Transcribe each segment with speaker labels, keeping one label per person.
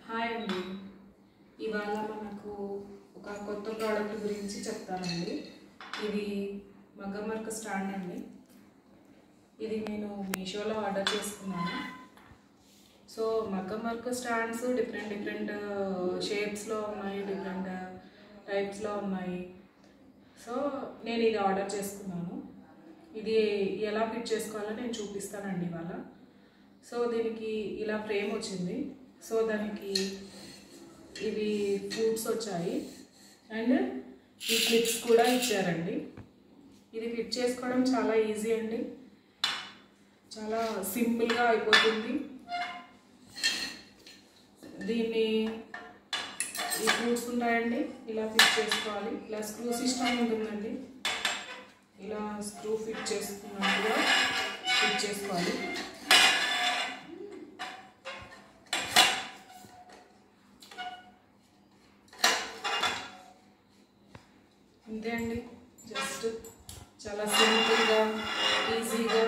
Speaker 1: Hi అండి. ఇవాళ మనకు ఒక కొత్త ప్రోడక్ట్ గురించి చెప్తానండి. ఇది మగ్గం వర్క్ స్టాండ్ అండి. ఇది నేను మీషోలో ఆర్డర్ చేసుకున్నాను. సో మగ్గం వర్క్ స్టాండ్స్ డిఫరెంట్ షేప్స్లో ఉన్నాయి, డిఫరెంట్ టైప్స్లో ఉన్నాయి. సో నేను ఇది ఆర్డర్ చేసుకున్నాను. ఇది ఎలా ఫిట్ చేసుకోవాలో నేను చూపిస్తానండి ఇవాళ. సో దీనికి ఇలా ఫ్రేమ్ వచ్చింది. సో దానికి ఇవి ఫూట్స్ వచ్చాయి అండ్ ఈ క్లిప్స్ కూడా ఇచ్చారండి. ఇది ఫిట్ చేసుకోవడం చాలా ఈజీ అండి, చాలా సింపుల్గా అయిపోతుంది. దీన్ని ఈ ఫూట్స్ ఉంటాయండి, ఇలా ఫిట్ చేసుకోవాలి. ఇలా స్క్రూ సిస్టమ్ ఉంటుందండి, ఇలా స్క్రూ ఫిట్ చేసుకున్నట్టుగా ఫిట్ చేసుకోవాలి. అంతే అండి, జస్ట్ చాలా సింపుల్గా ఈజీగా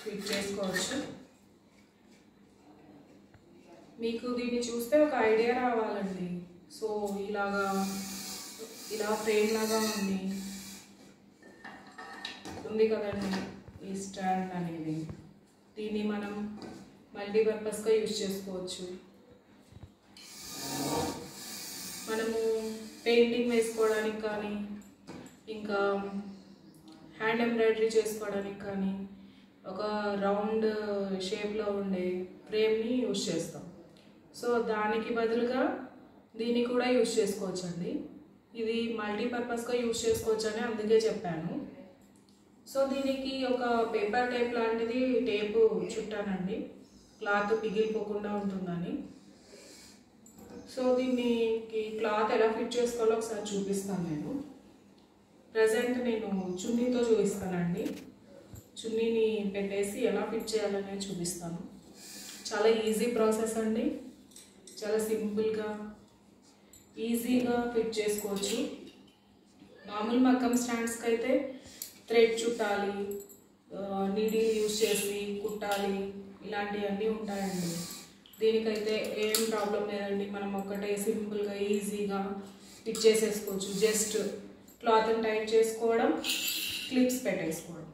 Speaker 1: ఫిట్ చేసుకోవచ్చు. మీకు దీన్ని చూస్తే ఒక ఐడియా రావాలండి. సో ఇలా ఫ్రేమ్ లాగా ఉంది కదండి ఈ స్టాండ్ అనేది. దీన్ని మనం మల్టీపర్పస్గా యూజ్ చేసుకోవచ్చు. మనము పెయింటింగ్ వేసుకోవడానికి కానీ, ఇంకా హ్యాండ్ ఎంబ్రాయిడరీ చేసుకోవడానికి కానీ ఒక రౌండ్ షేప్లో ఉండే ఫ్రేమ్ని యూజ్ చేస్తాం. సో దానికి బదులుగా దీన్ని కూడా యూజ్ చేసుకోవచ్చండి. ఇది మల్టీపర్పస్గా యూజ్ చేసుకోవచ్చని అందుకే చెప్పాను. సో దీనికి ఒక పేపర్ టేప్ లాంటిది టేపు చుట్టానండి, క్లాత్ పిగిలిపోకుండా ఉంటుందని. సో దీనికి క్లాత్ ఎలా ఫిట్ చేసుకోవాలో ఒకసారి చూపిస్తాను నేను. ప్రజెంట్ నేను చున్నీతో చూపిస్తానండి. చున్నీని పెట్టేసి ఎలా ఫిట్ చేయాలనేది చూపిస్తాను. చాలా ఈజీ ప్రాసెస్ అండి, చాలా సింపుల్గా ఈజీగా ఫిట్ చేసుకోవచ్చు. మామూలు మగ్గం స్టాండ్స్కి అయితే థ్రెడ్ చుట్టాలి, నీడి యూజ్ చేసి కుట్టాలి, ఇలాంటివన్నీ ఉంటాయండి. దీనికైతే ఏం ప్రాబ్లం లేదండి. మనం ఒక్కటే సింపుల్గా ఈజీగా ఫిట్ చేసేసుకోవచ్చు. జస్ట్ క్లాత్ని టైట్ చేసుకోవడం, క్లిప్స్ పెట్టేసుకోవడం.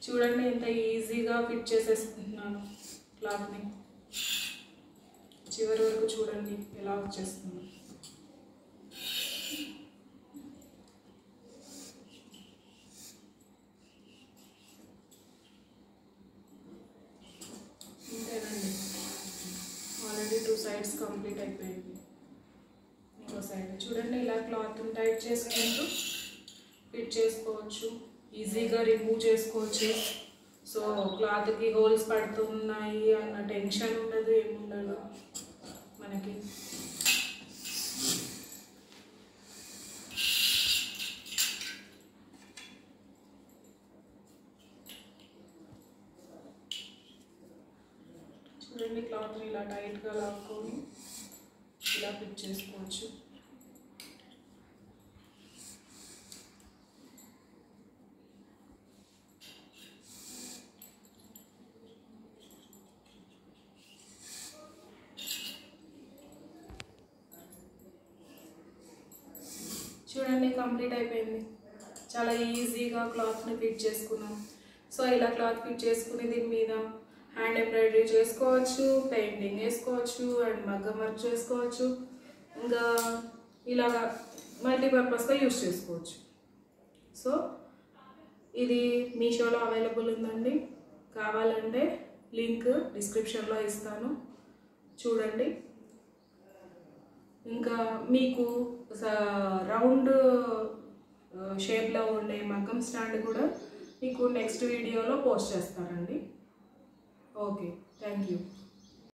Speaker 1: చూడండి ఎంత ఈజీగా ఫిట్ చేసేసుకుంటున్నాను క్లాత్ని. చివరి వరకు చూడండి ఎలా వచ్చేస్తుంది. అంతేనండి, ఆల్రెడీ 2 సైడ్స్ కంప్లీట్ అయిపోయింది. ఇంకో సైడ్ చూడండి, ఇలా క్లాత్ని టైట్ చేసుకుంటూ ఫిట్ చేసుకోవచ్చు, ఈజీగా రిమూవ్ చేసుకోవచ్చు. సో క్లాత్కి హోల్స్ పడుతున్నాయి అన్న టెన్షన్ ఉండదు, ఏముండదు మనకి. చూడండి, క్లాత్ని ఇలా టైట్గా లాక్కొని ఇలా ఫిట్ చేసుకోవచ్చు. చూడండి కంప్లీట్ అయిపోయింది. చాలా ఈజీగా క్లాత్ని ఫిట్ చేసుకున్నాం. సో ఇలా క్లాత్ ఫిట్ చేసుకుని దీని మీద హ్యాండ్ ఎంబ్రాయిడరీ చేసుకోవచ్చు, పెయింటింగ్ వేసుకోవచ్చు అండ్ మగ్గం వర్క్ చేసుకోవచ్చు. ఇంకా ఇలాగా మల్టీపర్పస్గా యూజ్ చేసుకోవచ్చు. సో ఇది మీషోలో అవైలబుల్ ఉందండి. కావాలంటే లింక్ డిస్క్రిప్షన్లో ఇస్తాను, చూడండి. ఇంకా మీకు రౌండ్ షేప్లో ఉండే మగ్గం స్టాండ్ కూడా మీకు నెక్స్ట్ వీడియోలో పోస్ట్ చేస్తానండి. Okay, thank you.